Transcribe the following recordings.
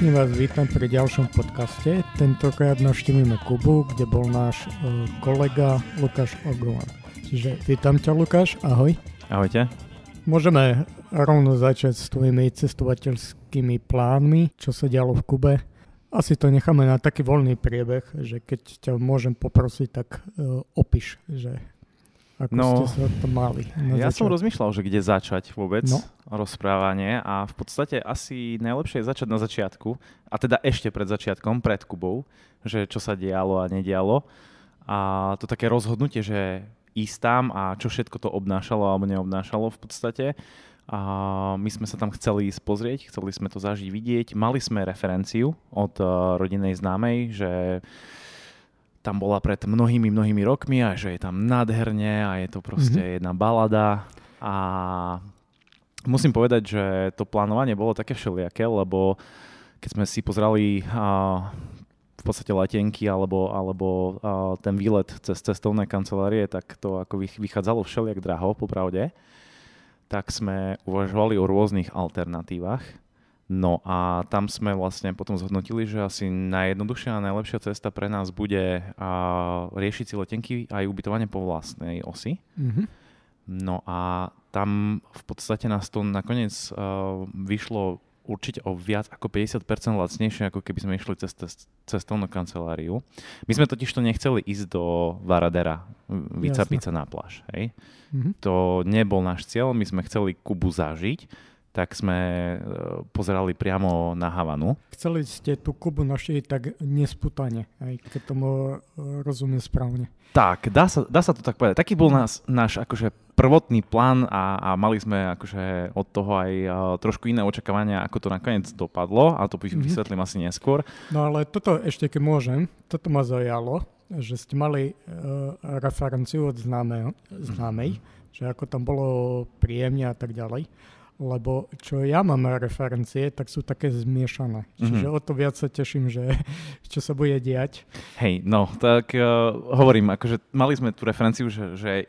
Srdečne vás vítam pri ďalšom podcaste. Tentokrát navštívime Kubu, kde bol náš kolega Lukáš Ogovan. Čiže vítam ťa, Lukáš, ahoj. Ahojte. Môžeme rovno začať s tvojimi cestovateľskými plánmi, čo sa dialo v Kube. Asi to necháme na taký voľný priebeh, že keď ťa môžem poprosiť, tak opíš, že ako ste sa to mali. Ja som rozmýšľal, že kde začať vôbec rozprávanie a v podstate asi najlepšie je začať na začiatku, a teda ešte pred začiatkom, pred Kubou, že čo sa dialo a nedialo. A to také rozhodnutie, že ísť tam a čo všetko to obnášalo alebo neobnášalo v podstate. A my sme sa tam chceli ísť pozrieť, chceli sme to zažiť, vidieť. Mali sme referenciu od rodinnej známej, že tam bola pred mnohými rokmi a že je tam nádherne a je to proste jedna balada. A musím povedať, že to plánovanie bolo také všelijaké, lebo keď sme si pozreli v podstate letenky alebo ten výlet cez cestovné kancelárie, tak to ako vychádzalo všelijak draho, popravde. Tak sme uvažovali o rôznych alternatívach. No a tam sme vlastne potom zhodnotili, že asi najjednoduchšia a najlepšia cesta pre nás bude riešiť si letenky aj ubytovanie po vlastnej osi. Mm-hmm. No a tam v podstate nás to nakoniec vyšlo určite o viac ako 50% lacnejšie, ako keby sme išli cez cestovnú kanceláriu. My sme totiž to nechceli ísť do Varadera, vycapiť sa na pláž. Hej? Mm-hmm. To nebol náš cieľ, my sme chceli Kubu zažiť, tak sme pozerali priamo na Havanu. Chceli ste tú Kubu navštíviť tak nespútane, aj keď tomu rozumiem správne. Tak, dá sa to tak povedať. Taký bol náš akože prvotný plán a mali sme akože od toho aj trošku iné očakávania, ako to nakoniec dopadlo, a to vysvetlím asi neskôr. No ale toto ešte, keď môžem, toto ma zaujalo, že ste mali referenciu od známej, že ako tam bolo príjemne a tak ďalej. Lebo čo ja mám referencie, tak sú také zmiešané. Čiže o to viac sa teším, že čo sa bude diať. Hej, no, tak hovorím, akože mali sme tú referenciu, že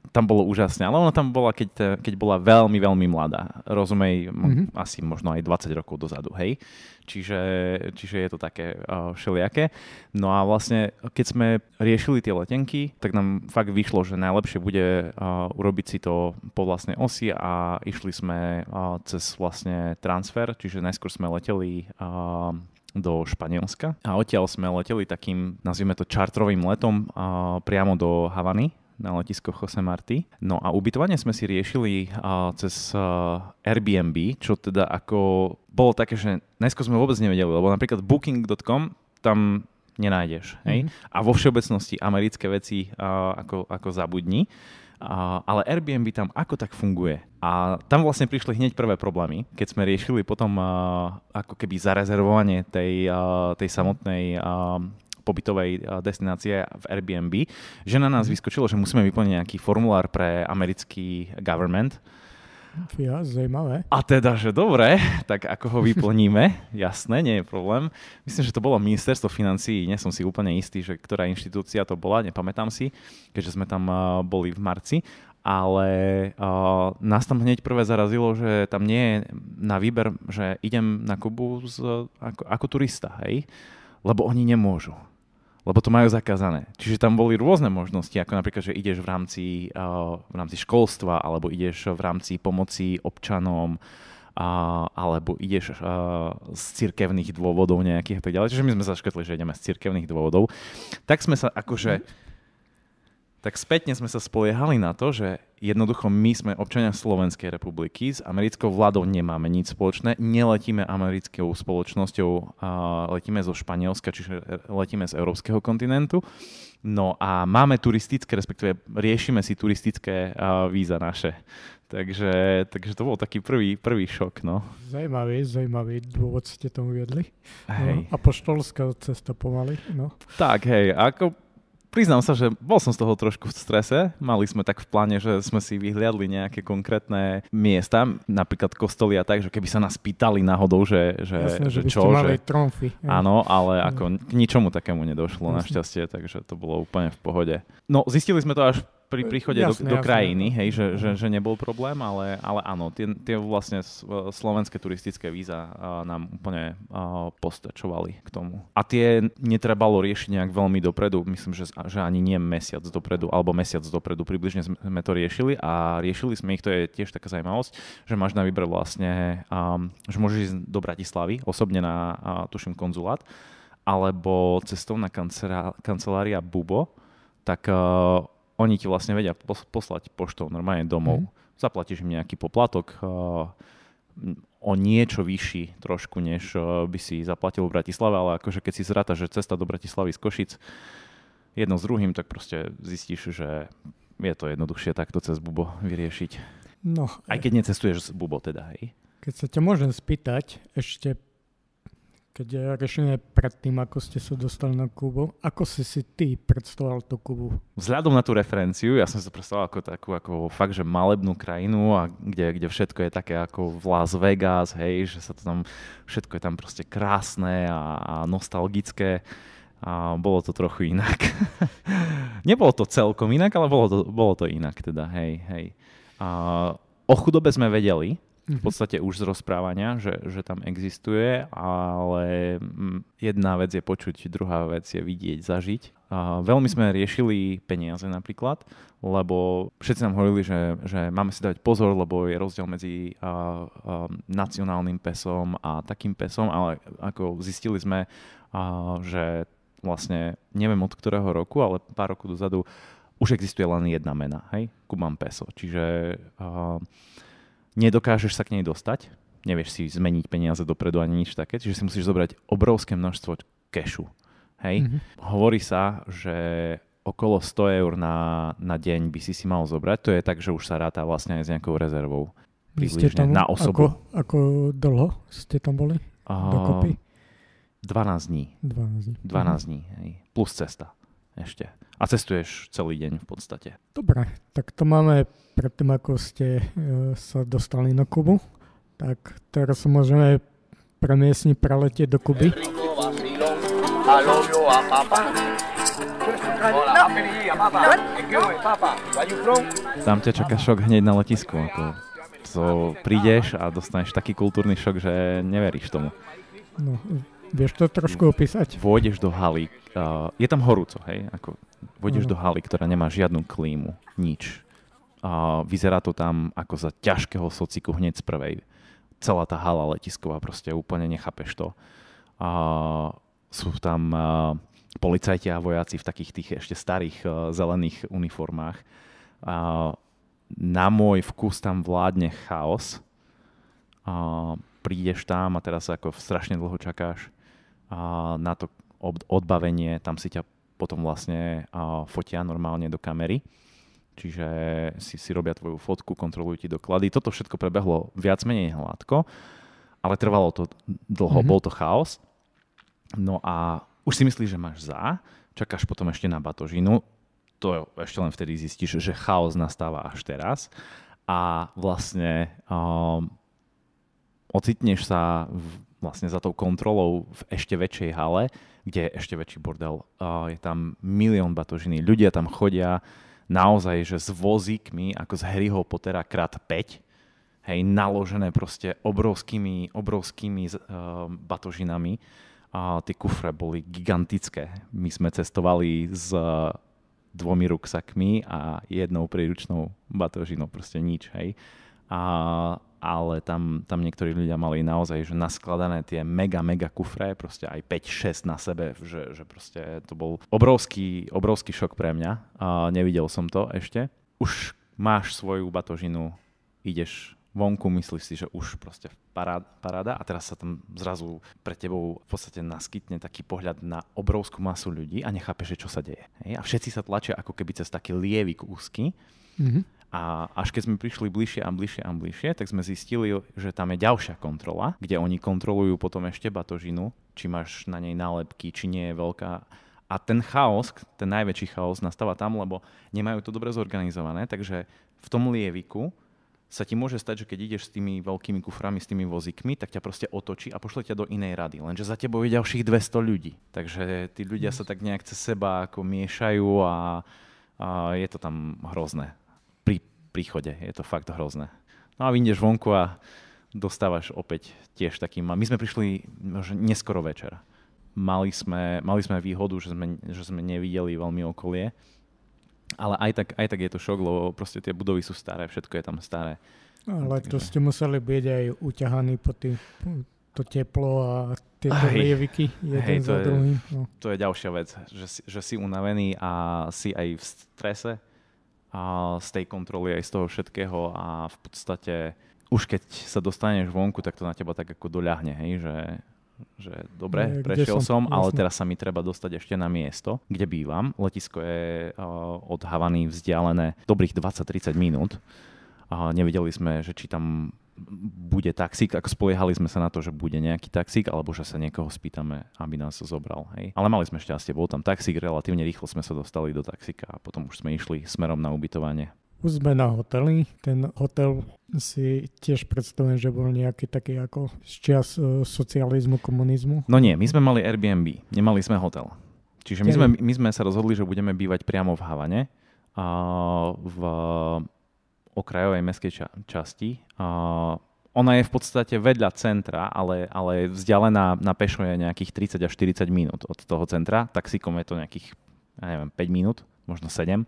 tam bolo úžasne, ale ona tam bola, keď bola veľmi, veľmi mladá. Rozumej, asi možno aj 20 rokov dozadu, hej. Čiže je to také všelijaké. No a vlastne, keď sme riešili tie letenky, tak nám fakt vyšlo, že najlepšie bude urobiť si to po vlastnej osi a išli sme cez vlastne transfer, čiže najskôr sme leteli do Španielska a odtiaľ sme leteli takým, nazvime to čartrovým letom priamo do Havany, na letisko José Martí. No a ubytovanie sme si riešili cez Airbnb, čo teda ako bolo také, že najskôr sme vôbec nevedeli, lebo napríklad booking.com tam nenájdeš. Hej? A vo všeobecnosti americké veci ako zabudni. Ale Airbnb tam ako tak funguje. A tam vlastne prišli hneď prvé problémy, keď sme riešili potom ako keby zarezervovanie tej samotnej pobytovej destinácie v Airbnb, že na nás vyskočilo, že musíme vyplniť nejaký formulár pre americký government. Ja, zaujímavé. A teda, že dobre, tak ako ho vyplníme, jasné, nie je problém. Myslím, že to bolo ministerstvo financií, nie som si úplne istý, že ktorá inštitúcia to bola, nepamätám si, keďže sme tam boli v marci, ale nás tam hneď prvé zarazilo, že tam nie je na výber, že idem na Kubu ako turista, hej? Lebo oni nemôžu. Lebo to majú zakázané. Čiže tam boli rôzne možnosti, ako napríklad, že ideš v rámci školstva, alebo ideš v rámci pomoci občanom, alebo ideš z cirkevných dôvodov nejakých a tak ďalej. Čiže my sme zaškrtli, že ideme z cirkevných dôvodov. Tak sme sa akože... Tak spätne sme sa spoliehali na to, že jednoducho my sme občania Slovenskej republiky, s americkou vládou nemáme nič spoločné, neletíme americkou spoločnosťou, letíme zo Španielska, čiže letíme z európskeho kontinentu. No a máme turistické, respektíve riešime si turistické víza naše. Takže to bol taký prvý šok, no. Zaujímavý dôvod ste tomu viedli. Hej. No, apoštolská cesta pomaly, no. Tak, hej, ako... Priznám sa, že bol som z toho trošku v strese. Mali sme tak v pláne, že sme si vyhliadli nejaké konkrétne miesta, napríklad kostoly a tak, že keby sa nás pýtali náhodou, že jasne, že čo, mali tromfy. Áno, ale ako k ničomu takému nedošlo našťastie, takže to bolo úplne v pohode. No, zistili sme to až pri príchode do krajiny, hej, že nebol problém, ale áno, tie vlastne slovenské turistické víza nám úplne postačovali k tomu. A tie netrebalo riešiť nejak veľmi dopredu, myslím, že ani nie mesiac dopredu, alebo mesiac dopredu, približne sme to riešili a riešili sme ich, to je tiež taká zaujímavosť, že máš na výber vlastne, že môžeš ísť do Bratislavy, osobne na, tuším, konzulát, alebo cestovná kancelária Bubo, tak oni ti vlastne vedia poslať poštou normálne domov. Zaplatíš im nejaký poplatok o niečo vyšší trošku, než by si zaplatil v Bratislave, ale akože keď si zrátaš, že cesta do Bratislavy z Košic jedno s druhým, tak proste zistíš, že je to jednoduchšie takto cez Bubo vyriešiť. No, aj keď necestuješ z Bubo teda, hej. Keď sa ťa môžem spýtať, ešte keď riešime predtým, ako ste sa dostali na Kubu, ako si ty predstavoval tú Kubu? Vzhľadom na tú referenciu, ja som si to predstavoval ako takú fakt, že malebnú krajinu, a kde všetko je také ako v Las Vegas, hej, že sa to tam, všetko je tam proste krásne a nostalgické. A bolo to trochu inak. Nebolo to celkom inak, ale bolo to inak teda, hej. O chudobe sme vedeli, v podstate už z rozprávania, že tam existuje, ale jedna vec je počuť, druhá vec je vidieť, zažiť. Veľmi sme riešili peniaze napríklad, lebo všetci nám hovorili, že máme si dať pozor, lebo je rozdiel medzi nacionálnym pesom a takým pesom, ale ako zistili sme, že vlastne neviem od ktorého roku, ale pár rokov dozadu už existuje len jedna mena, hej? Kuban peso. Čiže nedokážeš sa k nej dostať, nevieš si zmeniť peniaze dopredu ani nič také, čiže si musíš zobrať obrovské množstvo kešu. Hej? Hovorí sa, že okolo 100 eur na deň by si mal zobrať, to je tak, že už sa ráta vlastne aj s nejakou rezervou. Približne na osobu. Ako dlho ste tam boli? Dokopy? 12 dní. 12 dní, hej. Plus cesta ešte. A cestuješ celý deň v podstate. Dobre, tak to máme predtým, ako ste sa dostali na Kubu. Tak teraz sa môžeme premiesniť, preletieť do Kuby. Tam ťa čaká šok hneď na letisku. To prídeš a dostaneš taký kultúrny šok, že neveríš tomu. No, vieš to trošku opísať? Vôjdeš do haly, je tam horúco, hej? Vôjdeš do haly, ktorá nemá žiadnu klímu, nič. Vyzerá to tam ako za ťažkého sociku hneď z prvej. Celá tá hala letisková, proste úplne nechápeš to. Sú tam policajti a vojaci v takých tých ešte starých zelených uniformách. Na môj vkus tam vládne chaos. Prídeš tam a teraz ako strašne dlho čakáš na to odbavenie, tam si ťa potom vlastne fotia normálne do kamery. Čiže si robia tvoju fotku, kontrolujú ti doklady. Toto všetko prebehlo viac menej hladko, ale trvalo to dlho, bol to chaos. No a už si myslíš, že máš čakáš potom ešte na batožinu. To ešte len vtedy zistíš, že chaos nastáva až teraz. A vlastne ocitneš sa vlastne za tou kontrolou v ešte väčšej hale, kde je ešte väčší bordel. Je tam milión batožiny. Ľudia tam chodia naozaj, že s vozíkmi, ako z Harryho Pottera krát 5, hej, naložené proste obrovskými batožinami. Tie kufre boli gigantické. My sme cestovali s 2 ruksakmi a 1 príručnou batožinou, proste nič, hej. Ale tam niektorí ľudia mali naozaj že naskladané tie mega kufre, proste aj 5-6 na sebe, že proste to bol obrovský šok pre mňa. Nevidel som to ešte. Už máš svoju batožinu, ideš vonku, myslíš si, že už proste paráda a teraz sa tam zrazu pre tebou v podstate naskytne taký pohľad na obrovskú masu ľudí a nechápeš, čo sa deje. Hej? A všetci sa tlačia ako keby cez taký lievik úzky. A až keď sme prišli bližšie, tak sme zistili, že tam je ďalšia kontrola, kde oni kontrolujú potom ešte batožinu, či máš na nej nálepky, či nie je veľká. A ten chaos, ten najväčší chaos nastáva tam, lebo nemajú to dobre zorganizované, takže v tom lieviku sa ti môže stať, že keď ideš s tými veľkými kuframi, s tými vozíkmi, tak ťa proste otočí a pošle ťa do inej rady. Lenže za tebou je ďalších 200 ľudí. Takže tí ľudia sa tak nejak cez seba ako miešajú a Je to tam hrozné. Pri príchode je to fakt hrozné. No a vyjdeš vonku a dostávaš opäť tiež takým... My sme prišli neskoro večer. Mali sme výhodu, že sme nevideli veľmi okolie, ale aj tak je to šok, lebo proste tie budovy sú staré, všetko je tam staré. Ale to ste museli byť aj uťahaní po to teplo a tieto lieviky jeden za druhým. No. To je ďalšia vec, že si unavený a si aj v strese a z tej kontroly aj z toho všetkého a v podstate už keď sa dostaneš vonku, tak to na teba tak ako doľahne, hej, že dobre, prešiel som, ale teraz sa mi treba dostať ešte na miesto, kde bývam. Letisko je od Havany vzdialené dobrých 20-30 minút. Nevedeli sme, že či tam bude taxík, ako spoliehali sme sa na to, že bude nejaký taxík, alebo že sa niekoho spýtame, aby nás zobral. Hej. Ale mali sme šťastie, bol tam taxík, relatívne rýchlo sme sa dostali do taxíka a potom už sme išli smerom na ubytovanie. Už sme na hoteli. Ten hotel si tiež predstavujem, že bol nejaký taký ako z čias socializmu, komunizmu. No nie, my sme mali Airbnb, nemali sme hotel. Čiže my sme sa rozhodli, že budeme bývať priamo v Havane, v okrajovej mestskej časti. Ona je v podstate vedľa centra, ale vzdialená na pešo je nejakých 30 až 40 minút od toho centra. Taxíkom je to nejakých, 5 minút, možno 7.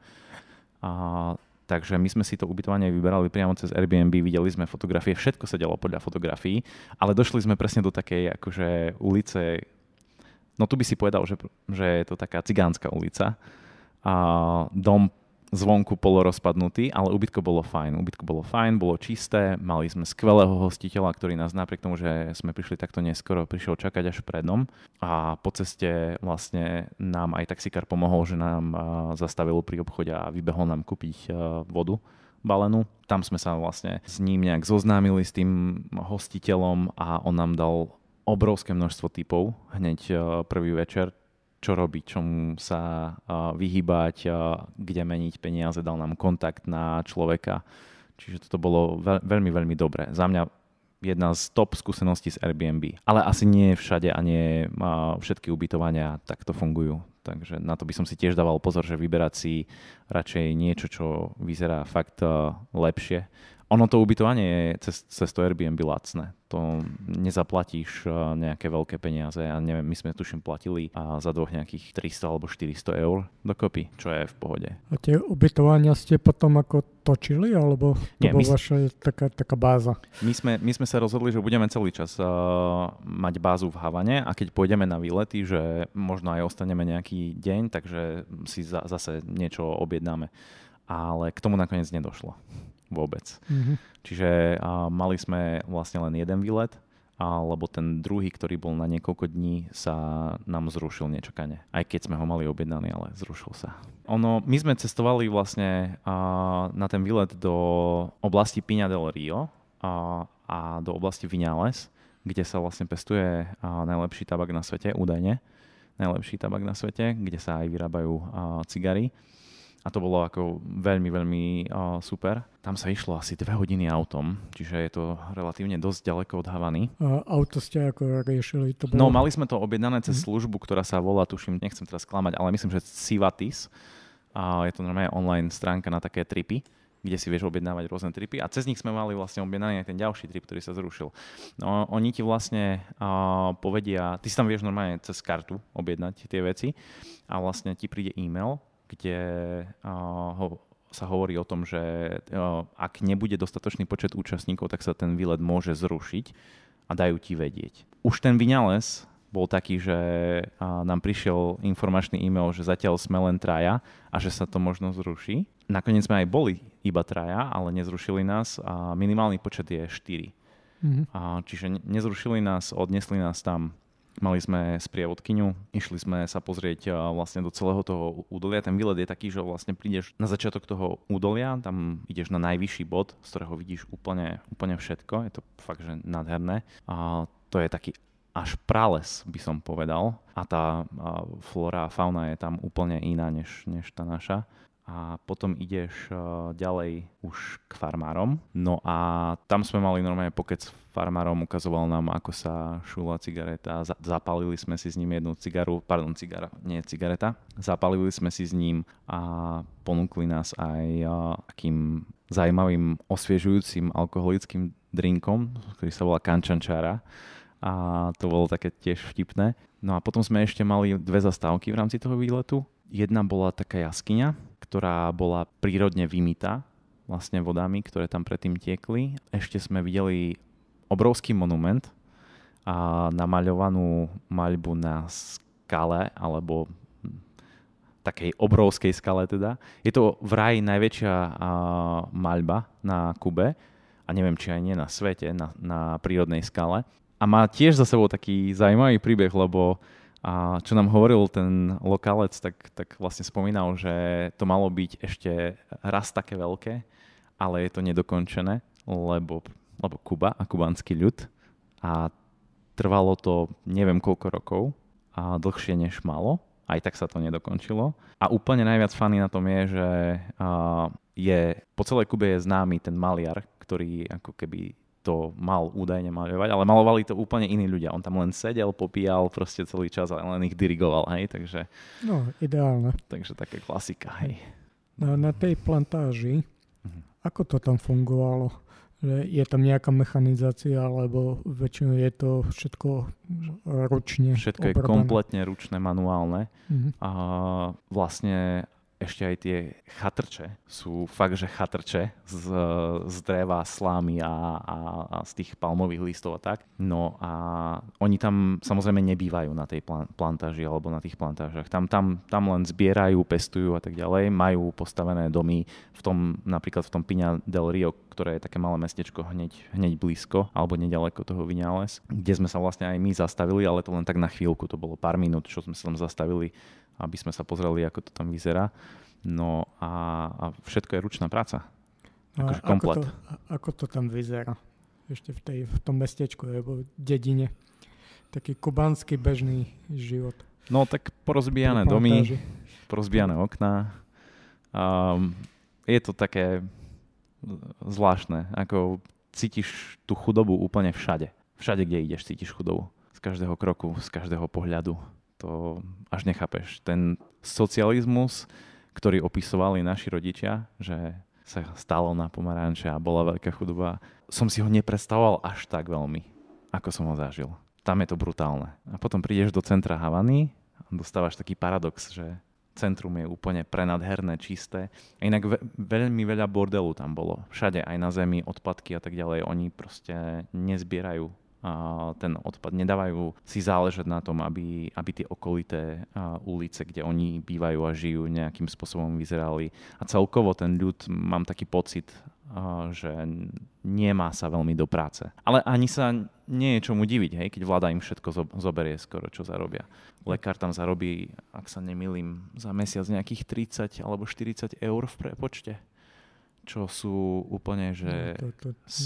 Takže my sme si to ubytovanie vyberali priamo cez Airbnb, videli sme fotografie, všetko sa dialo podľa fotografií, ale došli sme presne do takej akože ulice, no tu by si povedal, že je to taká cigánska ulica. Dom zvonku polorozpadnutý, ale ubytko bolo fajn, bolo čisté, mali sme skvelého hostiteľa, ktorý nás napriek tomu, že sme prišli takto neskoro, prišiel čakať až predom a po ceste vlastne nám aj taxikár pomohol, že nám zastavil pri obchode a vybehol nám kúpiť vodu balenú. Tam sme sa vlastne s ním nejak zoznámili s tým hostiteľom a on nám dal obrovské množstvo tipov hneď prvý večer, čo robiť, čomu sa vyhýbať, kde meniť peniaze, dal nám kontakt na človeka. Čiže toto bolo veľmi, veľmi dobré. Za mňa jedna z top skúseností z Airbnb. Ale asi nie všade a nie všetky ubytovania takto fungujú. Takže na to by som si tiež dával pozor, že vyberať si radšej niečo, čo vyzerá fakt lepšie. Ono to ubytovanie je cez to Airbnb lacné. To nezaplatíš nejaké veľké peniaze. Ja neviem, my sme tuším platili za dvoch nejakých 300 alebo 400 eur dokopy, čo je v pohode. A tie ubytovania ste potom ako točili? Alebo to bola vaša taká báza? My sme sa rozhodli, že budeme celý čas mať bázu v Havane a keď pôjdeme na výlety, že možno aj ostaneme nejaký deň, takže si zase niečo objednáme. Ale k tomu nakoniec nedošlo. Vôbec. Mm-hmm. Čiže mali sme vlastne len jeden výlet, lebo ten druhý, ktorý bol na niekoľko dní, sa nám zrušil nečakane. Aj keď sme ho mali objednaný, ale zrušil sa. My sme cestovali vlastne na ten výlet do oblasti Piña del Rio a do oblasti Viñales, kde sa vlastne pestuje najlepší tabak na svete, údajne. Najlepší tabak na svete, kde sa aj vyrábajú cigary. A to bolo ako veľmi, veľmi super. Tam sa išlo asi 2 hodiny autom, čiže je to relatívne dosť ďaleko od Havany. A auto ste ako riešili? To bolo... No, mali sme to objednané cez službu, ktorá sa volá, tuším, nechcem teraz klamať, ale myslím, že Civatis. Je to normálne online stránka na také tripy, kde si vieš objednávať rôzne tripy a cez nich sme mali vlastne objednaný aj ten ďalší trip, ktorý sa zrušil. No, oni ti vlastne povedia, ty si tam vieš normálne cez kartu objednať tie veci a vlastne ti príde e-mail, kde sa hovorí o tom, že ak nebude dostatočný počet účastníkov, tak sa ten výlet môže zrušiť a dajú ti vedieť. Už ten Viñales bol taký, že nám prišiel informačný e-mail, že zatiaľ sme len 3 a že sa to možno zruší. Nakoniec sme aj boli iba 3, ale nezrušili nás a minimálny počet je 4. Mm-hmm. Čiže nezrušili nás, odnesli nás tam. Mali sme sprievodkyňu, išli sme sa pozrieť vlastne do celého toho údolia. Ten výlet je taký, že vlastne prídeš na začiatok toho údolia, tam ideš na najvyšší bod, z ktorého vidíš úplne všetko. Je to fakt, že nádherné. A to je taký až prales, by som povedal. A tá flora a fauna je tam úplne iná, než tá naša. a potom ideš ďalej už k farmárom. No a tam sme mali normálne pokec s farmárom, ukazoval nám, ako sa šúla cigareta. Zapálili sme si s ním jednu cigareta. Zapálili sme si s ním a ponúkli nás aj takým zaujímavým osviežujúcim alkoholickým drinkom, ktorý sa volá kančančára. A to bolo také tiež vtipné. No a potom sme ešte mali 2 zastávky v rámci toho výletu. Jedna bola taká jaskyňa, ktorá bola prírodne vymytá vlastne vodami, ktoré tam predtým tiekli. Ešte sme videli obrovský monument a namaľovanú maľbu na skale, alebo takej obrovskej skale teda. Je to vraj najväčšia maľba na Kube a neviem, či aj nie na svete, na prírodnej skale. A má tiež za sebou taký zaujímavý príbeh, lebo čo nám hovoril ten lokálec, tak vlastne spomínal, že to malo byť ešte raz také veľké, ale je to nedokončené, lebo Kuba a kubanský ľud a trvalo to neviem koľko rokov a dlhšie než malo, aj tak sa to nedokončilo. A úplne najviac funny na tom je, že po celej Kube je známy ten maliar, ktorý ako keby to mal údajne maľovať, ale malovali to úplne iní ľudia. On tam len sedel, popíjal proste celý čas a len ich dirigoval, hej, takže... No, ideálne. Takže taká klasika, hej. Na tej plantáži, ako to tam fungovalo? Že je tam nejaká mechanizácia, alebo väčšinou je to všetko ručne? Všetko je kompletne ručné, manuálne. A vlastne ešte aj tie chatrče sú fakt, že chatrče z dreva, slámy a z tých palmových listov a tak. No a oni tam samozrejme nebývajú na tej plantáži alebo na tých plantážach. Tam len zbierajú, pestujú a tak ďalej. Majú postavené domy napríklad v tom Piña del Rio, ktoré je také malé mestečko hneď blízko alebo nedaleko toho Viñales, kde sme sa vlastne aj my zastavili, ale to len tak na chvíľku, to bolo pár minút, čo sme sa tam zastavili, aby sme sa pozreli, ako to tam vyzerá. No a všetko je ručná práca. Akože komplet. Ako to tam vyzerá? Ešte v tom mestečku, alebo dedine. Taký kubanský bežný život. No tak porozbijané domy, porozbijané okná. Je to také zvláštne. Ako cítiš tú chudobu úplne všade. Všade, kde ideš, cítiš chudobu. Z každého kroku, z každého pohľadu. To až nechápeš. Ten socializmus, ktorý opisovali naši rodičia, že sa stalo na pomaranče a bola veľká chudoba, som si ho nepredstavoval až tak veľmi, ako som ho zažil. Tam je to brutálne. A potom prídeš do centra Havany a dostávaš taký paradox, že centrum je úplne prenadherné, čisté. A inak veľmi veľa bordelu tam bolo. Všade, aj na zemi, odpadky a tak ďalej. Oni proste nezbierajú ten odpad. Nedávajú si záležať na tom, aby tie okolité ulice, kde oni bývajú a žijú, nejakým spôsobom vyzerali. A celkovo ten ľud, mám taký pocit, že nemá sa veľmi do práce. Ale ani sa nie je čomu diviť, hej, keď vláda im všetko zoberie skoro, čo zarobia. Lekár tam zarobí, ak sa nemýlim, za mesiac nejakých 30 alebo 40 eur v prepočte. Čo sú úplne, že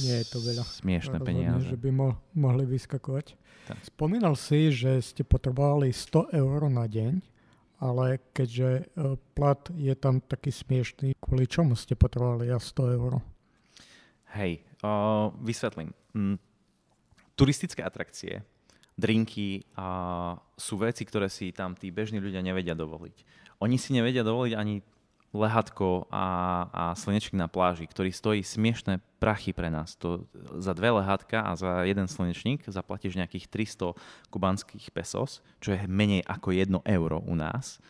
nie je to veľa. Smiešné peniaze. Že by mohli vyskakovať. Tak. Spomínal si, že ste potrebovali 100 eur na deň, ale keďže plat je tam taký smiešný, kvôli čomu ste potrebovali 100 eur? Hej, vysvetlím. Turistické atrakcie, drinky sú veci, ktoré si tam tí bežní ľudia nevedia dovoliť. Oni si nevedia dovoliť ani lehátko a slnečník na pláži, ktorý stojí smiešné prachy pre nás. To za 2 lehátka a za 1 slnečník zaplatíš nejakých 300 kubanských pesos, čo je menej ako 1 euro u nás.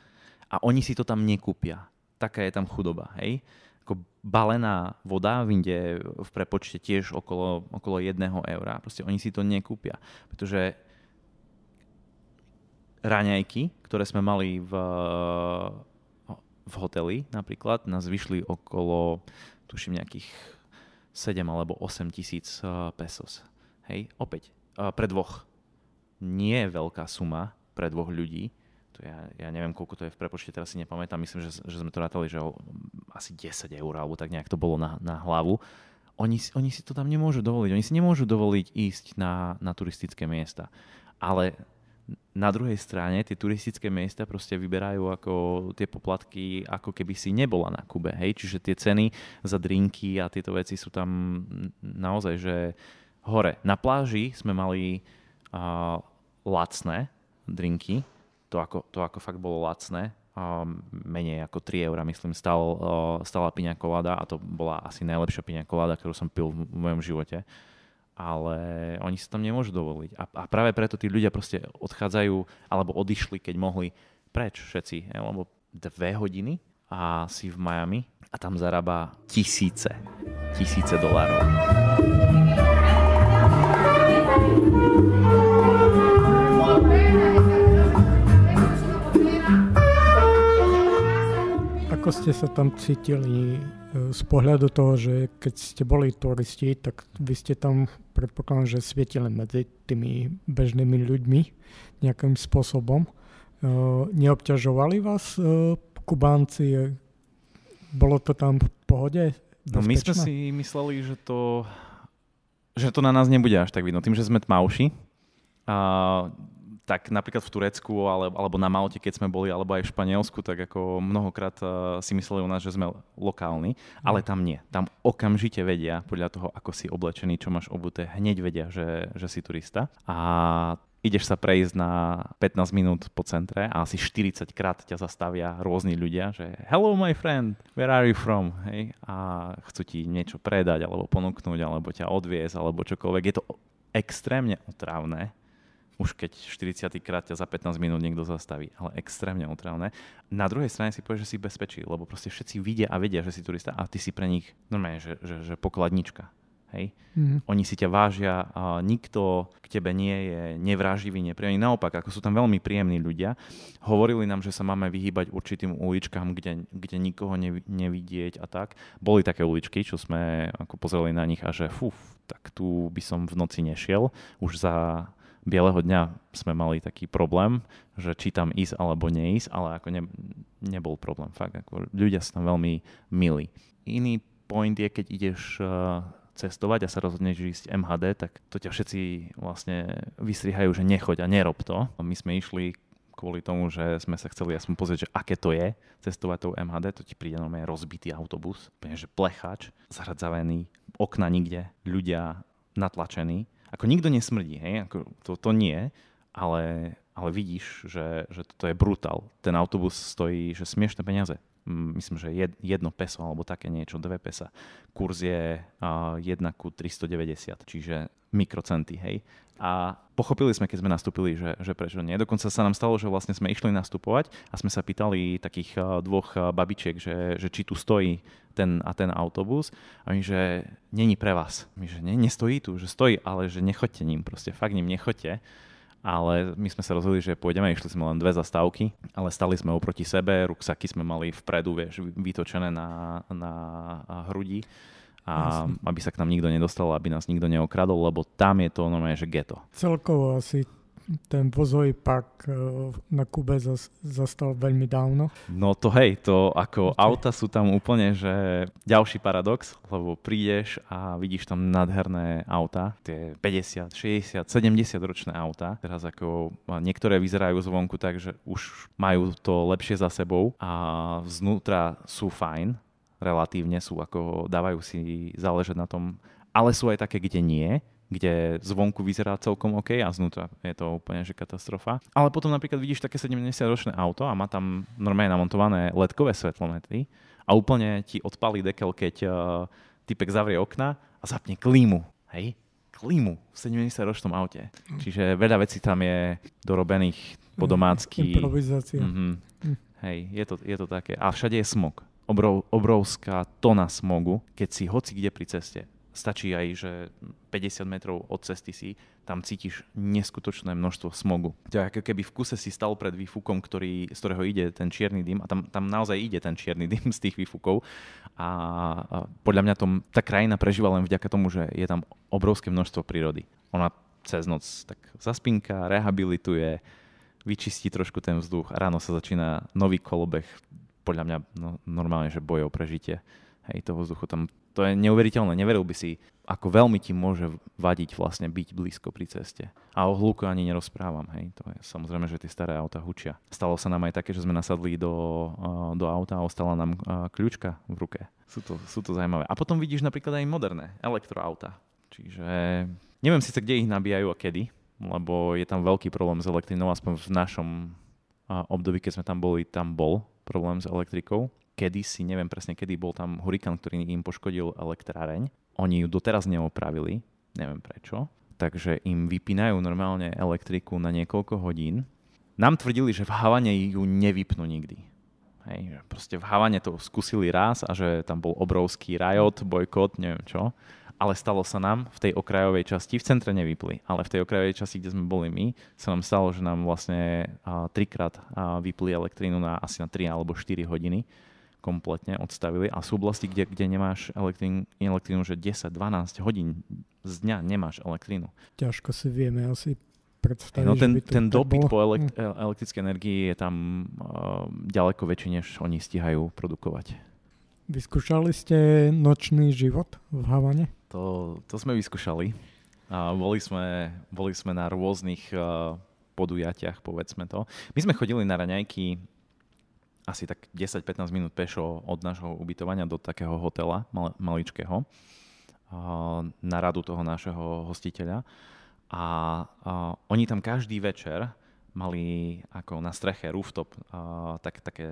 A oni si to tam nekúpia. Taká je tam chudoba, hej? Ako balená voda vyjde v prepočte tiež okolo 1 eura. Proste oni si to nekúpia. Pretože raňajky, ktoré sme mali v hoteli napríklad, nás vyšli okolo, tuším, nejakých 7 alebo 8 tisíc pesos. Hej, opäť, pre 2. Nie je veľká suma pre 2 ľudí. To ja neviem, koľko to je v prepočte, teraz si nepamätám. Myslím, že sme to rátali, že asi 10 eur, alebo tak nejak to bolo na hlavu. Oni si to tam nemôžu dovoliť. Oni si nemôžu dovoliť ísť na turistické miesta. Ale Na druhej strane tie turistické miesta proste vyberajú ako tie poplatky, ako keby si nebola na Kube, hej? Čiže tie ceny za drinky a tieto veci sú tam naozaj, že hore. Na pláži sme mali lacné drinky, to ako fakt bolo lacné, menej ako 3 €, myslím, stala piňa colada a to bola asi najlepšia piňa colada, ktorú som pil v mojom živote. Ale oni sa tam nemôžu dovoliť. A práve preto tí ľudia proste odchádzajú alebo odišli, keď mohli preč všetci. Lebo 2 hodiny a si v Miami a tam zarába tisíce dolárov. Ako ste sa tam cítili z pohľadu toho, že keď ste boli turisti, tak vy ste tam, predpokladám, že svietili medzi tými bežnými ľuďmi nejakým spôsobom. Neobťažovali vás Kubánci? Bolo to tam v pohode? Bezpečné? No my sme si mysleli, že to na nás nebude až tak vidno. Tým, že sme tmavší, tak napríklad v Turecku alebo na Malte, keď sme boli, alebo aj v Španielsku, tak ako mnohokrát si mysleli o nás, že sme lokálni, ale tam nie. Tam okamžite vedia, podľa toho, ako si oblečený, čo máš obuté, hneď vedia, že si turista. A ideš sa prejsť na 15 minút po centre a asi 40 krát ťa zastavia rôzni ľudia, že hello my friend, where are you from? Hej? A chcú ti niečo predať, alebo ponúknuť, alebo ťa odviesť, alebo čokoľvek. Je to extrémne otrávne. Už keď 40 krát ťa za 15 minút niekto zastaví, ale extrémne otrávne. Na druhej strane si povieš, že si bezpečí, lebo proste všetci vidia a vedia, že si turista a ty si pre nich normálne, že pokladnička. Hej? Oni si ťa vážia, a nikto k tebe nie je nevráživý, nepríjemný. Naopak, ako sú tam veľmi príjemní ľudia. Hovorili nám, že sa máme vyhýbať určitým uličkám, kde nikoho nevidieť a tak. Boli také uličky, čo sme ako pozreli na nich a že tak tu by som v noci nešiel. Už za bieleho dňa sme mali taký problém, že či tam ísť alebo neísť, ale ako nebol problém. Fakt, ako ľudia sú tam veľmi milí. Iný point je, keď ideš cestovať a sa rozhodneš ísť MHD, tak to ťa všetci vlastne vystrihajú, že nechoď a nerob to. My sme išli kvôli tomu, že sme sa chceli aspoň pozrieť, že aké to je cestovať tou MHD, to ti príde normálne rozbitý autobus, že plechač, zahradzavený, okna nikde, ľudia natlačení. Ako nikto nesmrdí, hej? Ako to nie, ale vidíš, že toto je brutál. Ten autobus stojí, že smiešné peniaze. Myslím, že 1 peso alebo také niečo, 2 pesa. Kurz je 1:390, čiže mikrocenty, hej. A pochopili sme, keď sme nastúpili, že prečo nie. Dokonca sa nám stalo, že vlastne sme išli nastupovať a sme sa pýtali takých 2 babičiek, že či tu stojí ten autobus. A my, že není pre vás. My, že nestojí tu, že stojí, ale že nechoďte ním, proste fakt ním nechoďte. Ale my sme sa rozhodli, že pôjdeme, išli sme len 2 zastávky, ale stali sme oproti sebe, ruksaky sme mali vpredu, vieš, vytočené na hrudi. A aby sa k nám nikto nedostal, aby nás nikto neokradol, lebo tam je to normálne, že ghetto. Celkovo asi ten vozový park na Kube zastal veľmi dávno. No to ako auta sú tam úplne, že ďalší paradox, lebo prídeš a vidíš tam nádherné auta, tie 50, 60, 70 ročné auta. Teraz ako niektoré vyzerajú zvonku tak, že už majú to lepšie za sebou a vznútra sú fajn, relatívne sú ako, dávajú si záležať na tom, ale sú aj také, kde nie, kde zvonku vyzerá celkom OK a znútra je to úplne že katastrofa. Ale potom napríklad vidíš také 70-ročné auto a má tam normálne namontované LED-kové svetlomety a úplne ti odpalí dekel, keď typek zavrie okna a zapne klímu. Hej? Klímu v 70-ročnom aute. Čiže veľa vecí tam je dorobených po domácky. Improvizácia. Hej, je to také. A všade je smog. Obrovská tona smogu, keď si hoci kde pri ceste. Stačí aj, že 50 metrov od cesty si, tam cítiš neskutočné množstvo smogu. To je ako keby v kuse si stal pred výfukom, z ktorého ide ten čierny dym a tam naozaj ide ten čierny dym z tých výfukov a podľa mňa tá krajina prežíva len vďaka tomu, že je tam obrovské množstvo prírody. Ona cez noc tak zaspinka, rehabilituje, vyčistí trošku ten vzduch a ráno sa začína nový kolobeh, podľa mňa normálne, že boj o prežitie. Hej, toho vzduchu tam, to je neuveriteľné. Neveril by si, ako veľmi ti môže vadiť vlastne byť blízko pri ceste. A o hluku ani nerozprávam, hej. To je samozrejme, že tie staré auta hučia. Stalo sa nám aj také, že sme nasadli do auta a ostala nám kľúčka v ruke. Sú to zaujímavé. A potom vidíš napríklad aj moderné elektroauta. Čiže neviem síce, kde ich nabíjajú a kedy, lebo je tam veľký problém s elektrinou, aspoň v našom období, keď sme tam boli, tam bol problém s elektrikou. Kedysi, neviem presne kedy, bol tam hurikán, ktorý im poškodil elektráreň. Oni ju doteraz neopravili, neviem prečo, takže im vypínajú normálne elektriku na niekoľko hodín. Nám tvrdili, že v Havane ju nevypnú nikdy. Hej, že proste v Havane to skúsili raz a že tam bol obrovský riot, bojkot, neviem čo. Ale stalo sa nám v tej okrajovej časti, v centre nevypli, ale v tej okrajovej časti, kde sme boli my, sa nám stalo, že nám vlastne 3-krát vypli elektrínu asi na 3 alebo 4 hodiny. Kompletne odstavili a sú oblasti, kde nemáš elektrínu, že 10-12 hodín z dňa nemáš elektrínu. Ťažko si vieme asi predstaviť, no ten dopyt po elektrickej energii je tam ďaleko väčší, než oni stíhajú produkovať. Vyskúšali ste nočný život v Havane? To sme vyskúšali. Boli sme na rôznych podujatiach, povedzme to. My sme chodili na raňajky asi tak 10-15 minút pešo od nášho ubytovania do takého hotela maličkého na radu toho našeho hostiteľa. A oni tam každý večer mali ako na streche rooftop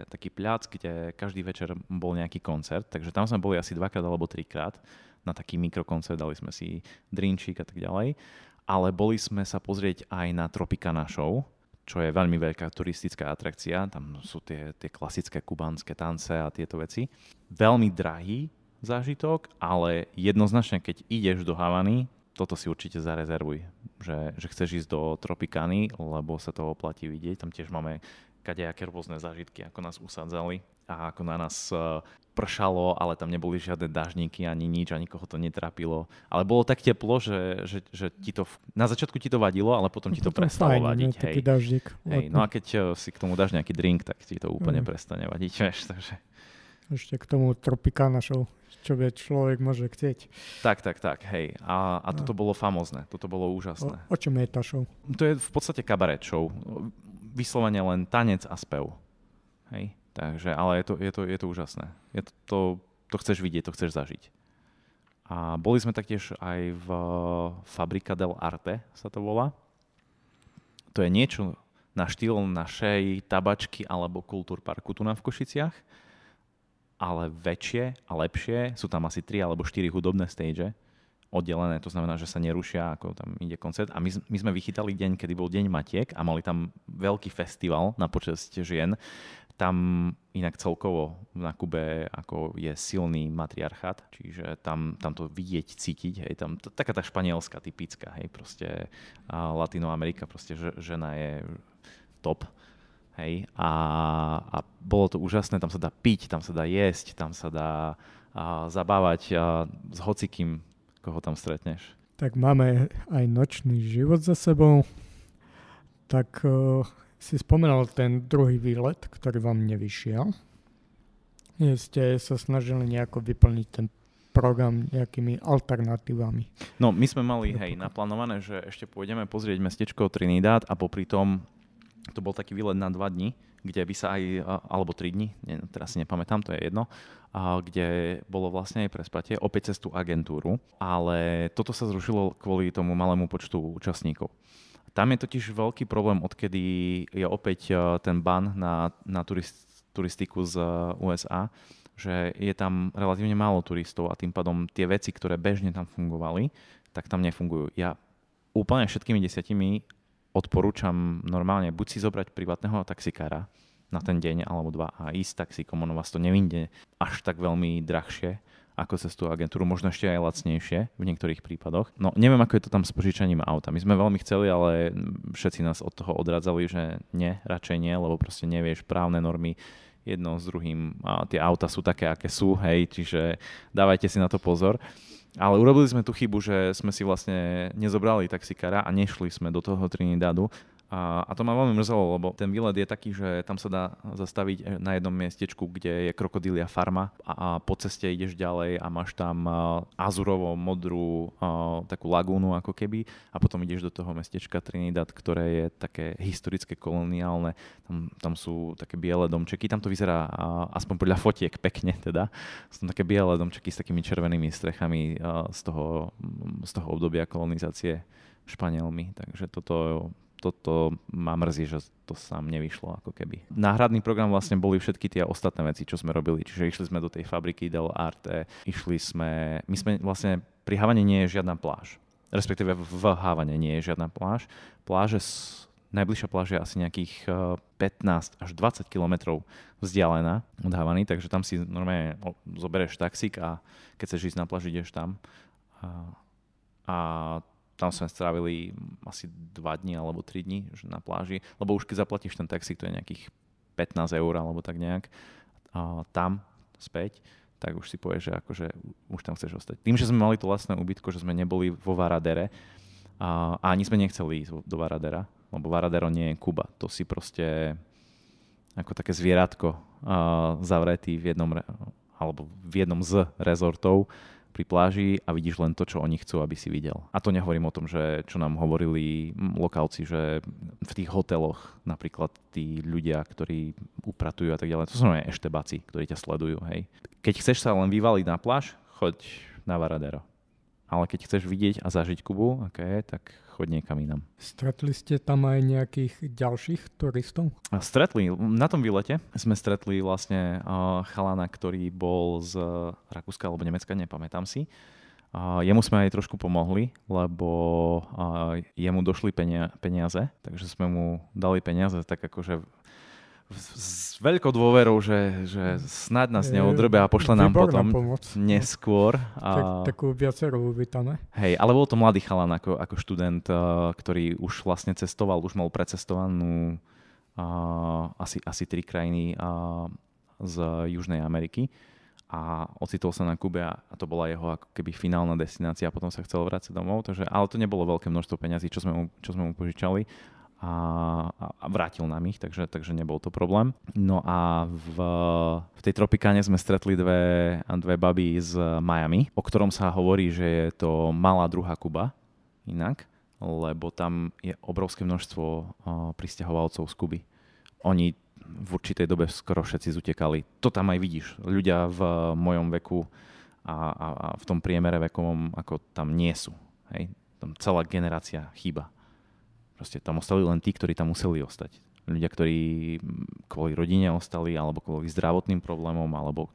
taký pľac, kde každý večer bol nejaký koncert. Takže tam sme boli asi 2-krát alebo 3-krát na taký mikrokoncert, dali sme si drinčík a tak ďalej. Ale boli sme sa pozrieť aj na Tropicana show, čo je veľmi veľká turistická atrakcia. Tam sú tie klasické kubánske tance a tieto veci. Veľmi drahý zážitok, ale jednoznačne, keď ideš do Havany, toto si určite zarezervuj, že chceš ísť do Tropicany, lebo sa to oplatí vidieť. Tam tiež máme kadejaké rôzne zážitky, ako nás usádzali a ako na nás pršalo, ale tam neboli žiadne dažníky ani nič, ani koho to netrápilo. Ale bolo tak teplo, že ti to, na začiatku ti to vadilo, ale potom ti to prestalo vadiť. Taký dažník. Hej, no a keď si k tomu dáš nejaký drink, tak ti to úplne prestane vadiť. Vieš, takže... Ešte k tomu Tropicana show, čo vie človek môže chcieť. Tak, hej. A toto bolo famózne, toto bolo úžasné. O čom je tá show? To je v podstate kabaret show. Vyslovene len tanec a spev. Hej. Takže, ale je to úžasné. To chceš vidieť, to chceš zažiť. A boli sme taktiež aj v Fabrika del Arte, sa to volá. To je niečo na štýl našej tabačky alebo kultúrparku tu na v Košiciach, ale väčšie a lepšie. Sú tam asi 3 alebo 4 hudobné stage oddelené, to znamená, že sa nerušia, ako tam ide koncert. A my sme vychytali deň, kedy bol Deň Matiek a mali tam veľký festival na počesť žien. Tam inak celkovo na Kube ako je silný matriarchát, čiže tam to vidieť, cítiť, hej, tam taká tá španielská typická, hej, proste Latinoamerika, proste žena je top, hej, a bolo to úžasné, tam sa dá piť, tam sa dá jesť, tam sa dá zabávať s hocikým, koho tam stretneš. Tak máme aj nočný život za sebou, tak... Si spomenal ten druhý výlet, ktorý vám nevyšiel. Ste sa snažili nejako vyplniť ten program nejakými alternatívami. No, my sme mali, naplánované, že ešte pôjdeme pozrieť mestečko Trinidad a popri tom, to bol taký výlet na 2 dni, kde by sa aj, alebo 3 dni, teraz si nepamätám, to je jedno, kde bolo vlastne aj prespatie, opäť cez tú agentúru, ale toto sa zrušilo kvôli tomu malému počtu účastníkov. Tam je totiž veľký problém, odkedy je opäť ten ban na turistiku z USA, že je tam relatívne málo turistov a tým pádom tie veci, ktoré bežne tam fungovali, tak tam nefungujú. Ja úplne všetkými 10 odporúčam normálne buď si zobrať privátneho taxikára na ten deň alebo 2 a ísť taxíkom, ono vás to nevyjde až tak veľmi drahšie ako cez tú agentúru, možno ešte aj lacnejšie v niektorých prípadoch. No neviem, ako je to tam s požičaním auta. My sme veľmi chceli, ale všetci nás od toho odradzali, že nie, radšej nie, lebo proste nevieš právne normy jedno s druhým. A tie auta sú také, aké sú, hej, čiže dávajte si na to pozor. Ale urobili sme tú chybu, že sme si vlastne nezobrali taxikára a nešli sme do toho Trinidadu A to ma veľmi mrzelo, lebo ten výlet je taký, že tam sa dá zastaviť na jednom miestečku, kde je krokodília farma a po ceste ideš ďalej a máš tam azurovo-modrú takú lagúnu ako keby a potom ideš do toho mestečka Trinidad, ktoré je také historické, koloniálne. Tam sú také biele domčeky, tam to vyzerá aspoň podľa fotiek pekne teda. Sú tam také biele domčeky s takými červenými strechami z toho obdobia kolonizácie Španielmi, takže toto ma mrzí, že to sám nevyšlo ako keby. Náhradný program vlastne boli všetky tie ostatné veci, čo sme robili. Čiže išli sme do tej fabriky Del Arte, my sme vlastne, pri Havane nie je žiadna pláž. Respektíve v Havane nie je žiadna pláž. Najbližšia pláž je asi nejakých 15 až 20 kilometrov vzdialená od Havany, takže tam si normálne zoberieš taxík a keď chceš ísť na pláž, ideš tam. A tam sme strávili asi 2 dni alebo 3 dni na pláži, lebo už keď zaplatíš ten taxík, to je nejakých 15 eur alebo tak nejak, tam späť, tak už si povieš, že akože už tam chceš ostať. Tým, že sme mali to vlastné ubytko, že sme neboli vo Varadere a ani sme nechceli ísť do Varadera, lebo Varadero nie je Kuba. To si proste ako také zvieratko zavretý v jednom z rezortov pri pláži a vidíš len to, čo oni chcú, aby si videl. A to nehovorím o tom, že čo nám hovorili lokálci, že v tých hoteloch napríklad tí ľudia, ktorí upratujú a tak ďalej, to sú aj eštebáci, ktorí ťa sledujú, hej. Keď chceš sa len vyvaliť na pláž, choď na Varadero. Ale keď chceš vidieť a zažiť Kubu, tak choď niekam inam. Stretli ste tam aj nejakých ďalších turistov? Na tom výlete sme stretli vlastne chalana, ktorý bol z Rakúska alebo Nemecka, nepamätám si. Jemu sme aj trošku pomohli, lebo jemu došli peniaze, takže sme mu dali peniaze tak akože s veľkou dôverou, že snáď nás neodrbe a pošle nám potom pomoc. Neskôr. Takú viacerú vítame. Hej, ale bol to mladý chalan ako študent, ktorý už vlastne cestoval, už mal precestovanú asi 3 krajiny z Južnej Ameriky a ocitol sa na Kube a to bola jeho ako keby finálna destinácia a potom sa chcel vrátiť domov, ale to nebolo veľké množstvo peňazí, čo sme mu požičali. A vrátil nám ich, takže nebol to problém. No a v tej Tropikáne sme stretli dve baby z Miami, o ktorom sa hovorí, že je to malá druhá Kuba inak, lebo tam je obrovské množstvo prisťahovalcov z Kuby. Oni v určitej dobe skoro všetci zutekali. To tam aj vidíš. Ľudia v mojom veku a v tom priemere vekovom ako tam nie sú. Hej? Tam celá generácia chýba. Proste tam ostali len tí, ktorí tam museli ostať. Ľudia, ktorí kvôli rodine ostali, alebo kvôli zdravotným problémom, alebo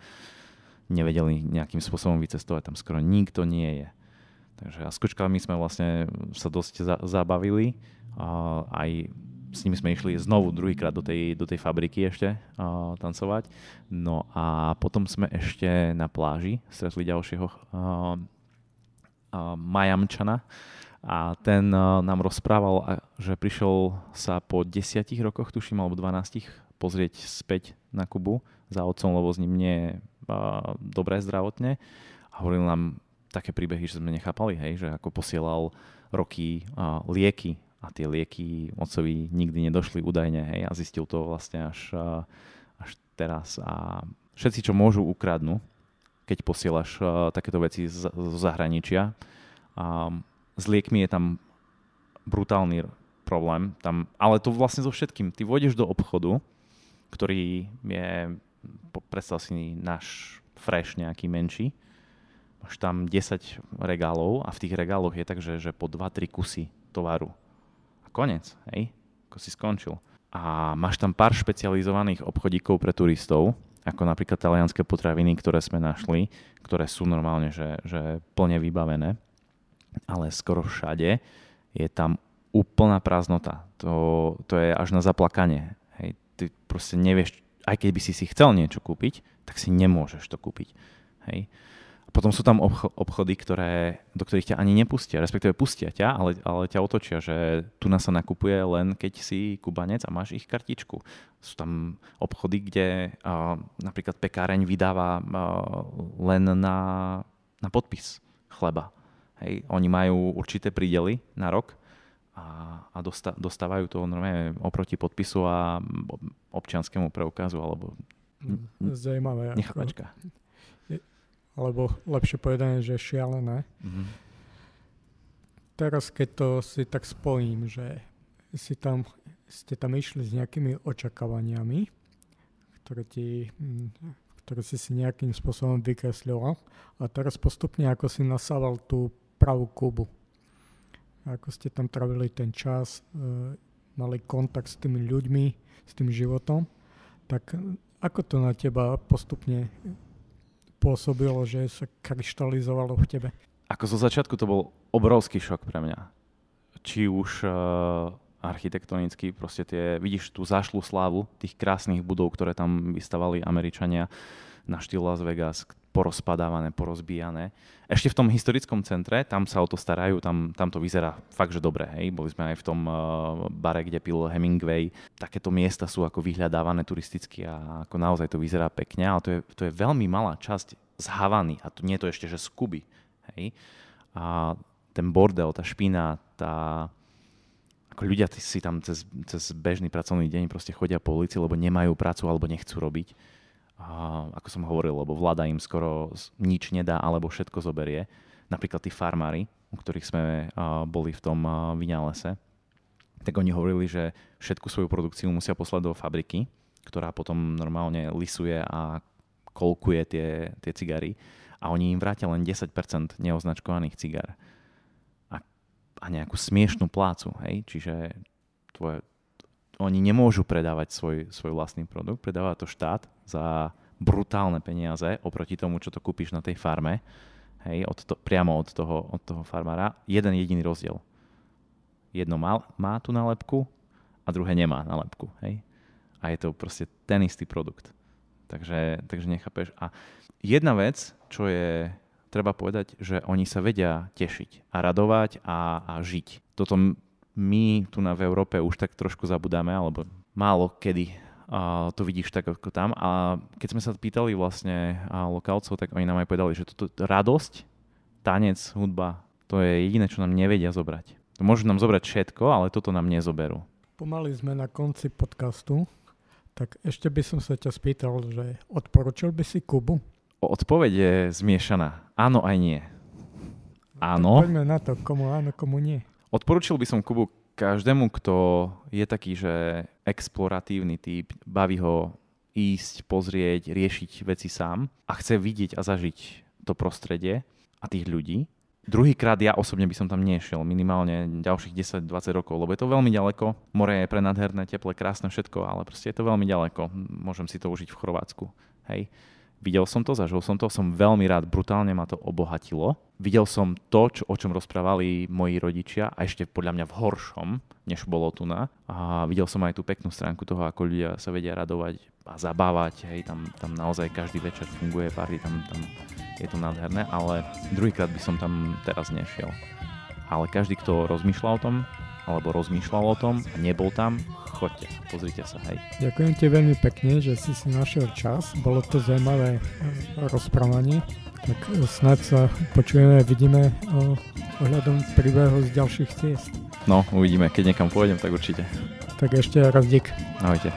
nevedeli nejakým spôsobom vycestovať, tam skoro nikto nie je. Takže a s kočkami sme vlastne sa dosť zabavili. Aj s nimi sme išli znovu druhýkrát do tej fabriky ešte tancovať. No a potom sme ešte na pláži stretli ďalšieho Majamčana. A ten nám rozprával, že prišiel sa po 10 rokoch, tuším, alebo 12, pozrieť späť na Kubu za otcom, lebo s ním nie je dobré zdravotne. A hovoril nám také príbehy, že sme nechápali, hej, že ako posielal roky lieky a tie lieky otcovi nikdy nedošli údajne, hej, a zistil to vlastne až teraz. A všetci, čo môžu, ukradnú, keď posielaš takéto veci zo zahraničia. S liekmi je tam brutálny problém, ale to vlastne so všetkým. Ty vôjdeš do obchodu, ktorý je, predstav si náš fresh nejaký menší, máš tam 10 regálov a v tých regáloch je tak, že po 2-3 kusy tovaru. A konec, hej, ako si skončil. A máš tam pár špecializovaných obchodíkov pre turistov, ako napríklad talianske potraviny, ktoré sme našli, ktoré sú normálne, že plne vybavené. Ale skoro všade je tam úplná prázdnota. To je až na zaplakanie. Hej. Ty proste nevieš, aj keď by si chcel niečo kúpiť, tak si nemôžeš to kúpiť. Hej. A potom sú tam obchody, do ktorých ťa ani nepustia, respektíve pustia ťa, ale ťa otočia, že tu nás sa nakupuje len keď si Kubanec a máš ich kartičku. Sú tam obchody, kde napríklad pekáreň vydáva len na podpis chleba. Hej, oni majú určité prídely na rok a dostávajú to normálne oproti podpisu a občianskému preukazu alebo Zajímavé. nechápačka. Alebo lepšie povedané, že šialené. Mm-hmm. Teraz keď to si tak spojím, že ste tam išli s nejakými očakávaniami, ktoré si nejakým spôsobom vykresľoval a teraz postupne ako si nasával tú pravú Kubu. Ako ste tam trávili ten čas, mali kontakt s tými ľuďmi, s tým životom, tak ako to na teba postupne pôsobilo, že sa kryštalizovalo v tebe? Ako zo začiatku to bol obrovský šok pre mňa. Či už architektonicky, proste vidíš tú zašlú slávu tých krásnych budov, ktoré tam vystavali Američania na štýl Las Vegas, porozpadávané, porozbíjané. Ešte v tom historickom centre, tam sa o to starajú, tam to vyzerá fakt, že dobre. Hej? Boli sme aj v tom bare, kde pil Hemingway. Takéto miesta sú ako vyhľadávané turisticky a ako naozaj to vyzerá pekne, ale to je veľmi malá časť z Havany a nie je to ešte, že z Kuby. Hej? A ten bordel, tá špina, ako ľudia si tam cez bežný pracovný deň proste chodia po ulici, lebo nemajú prácu alebo nechcú robiť. Ako som hovoril, lebo vláda im skoro nič nedá alebo všetko zoberie. Napríklad tí farmári, u ktorých sme boli v tom vynálese, tak oni hovorili, že všetku svoju produkciu musia poslať do fabriky, ktorá potom normálne lisuje a kolkuje tie cigary a oni im vrátia len 10% neoznačkovaných cigár. A nejakú smiešnú plácu, hej? Čiže oni nemôžu predávať svoj vlastný produkt, predáva to štát za brutálne peniaze oproti tomu, čo to kúpiš na tej farme, hej, priamo od toho farmára. Jeden jediný rozdiel. Jedno má tú nálepku a druhé nemá nálepku, hej. A je to proste ten istý produkt. Takže nechápeš. A jedna vec, čo je treba povedať, že oni sa vedia tešiť a radovať a žiť. Toto my tu v Európe už tak trošku zabudáme, alebo málo kedy to vidíš tak ako tam. A keď sme sa pýtali vlastne lokálcov, tak oni nám aj povedali, že toto radosť, tanec, hudba, to je jediné, čo nám nevedia zobrať. Môžu nám zobrať všetko, ale toto nám nezoberú. Pomaly sme na konci podcastu, tak ešte by som sa ťa spýtal, že odporučil by si Kubu? Odpoveď je zmiešaná. Áno aj nie. Áno. Poďme na to, komu áno, komu nie. Odporučil by som Kubu každému, kto je taký, že exploratívny typ, baví ho ísť, pozrieť, riešiť veci sám a chce vidieť a zažiť to prostredie a tých ľudí. Druhýkrát ja osobne by som tam nešiel, minimálne ďalších 10-20 rokov, lebo je to veľmi ďaleko. More je prenádherné, teplé, krásne, všetko, ale proste je to veľmi ďaleko. Môžem si to užiť v Chorvátsku. Hej. Videl som to, zažil som to, som veľmi rád, brutálne ma to obohatilo. Videl som to, o čom rozprávali moji rodičia a ešte podľa mňa v horšom, než bolo tu na. A videl som aj tú peknú stránku toho, ako ľudia sa vedia radovať a zabávať. Hej, tam naozaj každý večer funguje party, tam je to nádherné, ale druhýkrát by som tam teraz nešiel. Ale každý, kto rozmýšľa o tom, alebo rozmýšľal o tom a nebol tam, choďte, pozrite sa, hej. Ďakujem ti veľmi pekne, že si našiel čas. Bolo to zaujímavé rozprávanie. Tak snáď sa počujeme a vidíme ohľadom príbehu z ďalších ciest. No, uvidíme. Keď niekam pôjdem, tak určite. Tak ešte raz dík. Ahojte.